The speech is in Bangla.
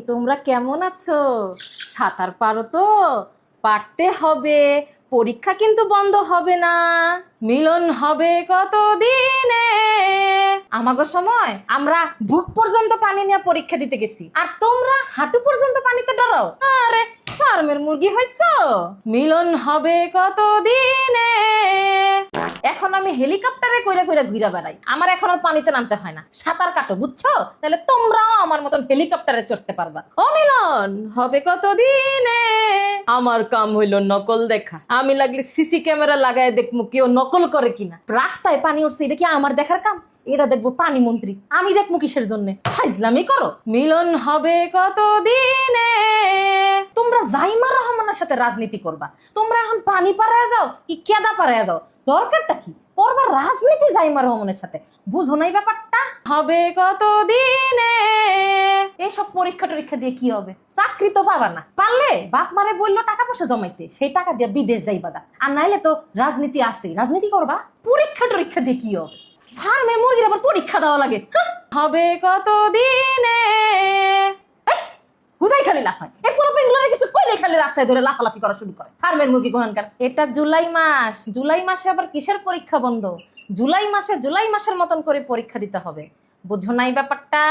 তোমরা কেমন আছো? সাঁতার পারো তো? পারতে হবে, পরীক্ষা কিন্তু বন্ধ হবে না। মিলন হবে কত দিনে। আমাগো সময় আমরা বুক পর্যন্ত পানি নিয়ে পরীক্ষা দিতে গেছি, আর তোমরা হাঁটু পর্যন্ত পানিতে ডরাও। আরে ফার্মের মুরগি হইছো? মিলন হবে কত দিনে। এখন আমি হেলিকপ্টারে কইরা কইরা ঘুরে বেড়াই, আমার এখন আর পানিতে নামতে হয় না। সাঁতার কাটো, বুঝছো? তাহলে তোমরাও আমার মতন হেলিকপ্টারে চড়তে পারবা। ও মিলন হবে কত দিনে। আমার কাম হইলো নকল দেখা। আমি লাগলে সিসি ক্যামেরা লাগায় দেখবো কেউ নকল করে কিনা। রাস্তায় পানি উঠছে, এটা কি আমার দেখার কাম? এটা দেখবো পানি মন্ত্রী, আমি দেখবো কিসের জন্য? ফাইজলামি করো। মিলন হবে কত দিনে। তোমরা জাইমা রহমানের সাথে রাজনীতি করবা? তোমরা এখন পানি পাড়ায় যাও কি কেদা পাড়ায় যাও? দরকারটা কি করবা রাজনীতি জাইমা রহমানের সাথে? বুঝো নাই ব্যাপারটা? হবে কত দিনে। এইসব পরীক্ষা টরীক্ষা দিয়ে কি হবে? চাকরি তো পাবা না। পারলে বাপ মারে বললো টাকা পয়সা জমাইতে, সেই টাকা দিয়ে বিদেশ যাইবা গা। আর নাইলে তো রাজনীতি আছে, রাজনীতি করবা। পরীক্ষা টরীক্ষা দিয়ে কি হবে? ফার্মে মুরগির আবার পরীক্ষা দেওয়া লাগে। হবে কত দিনে। হুদাই খালি লাফায়। এই পুরো পেঙ্গুলারে কিছু কইলে খালি রাস্তায় ধরে লাফালাফি করা শুরু করে। ফার্মের মুরগি কোহানকার। এটা জুলাই মাস, জুলাই মাসে আবার কিসের পরীক্ষা বন্ধ? জুলাই মাসে জুলাই মাসের মতন করে পরীক্ষা দিতে হবে। বুঝো নাই ব্যাপারটা?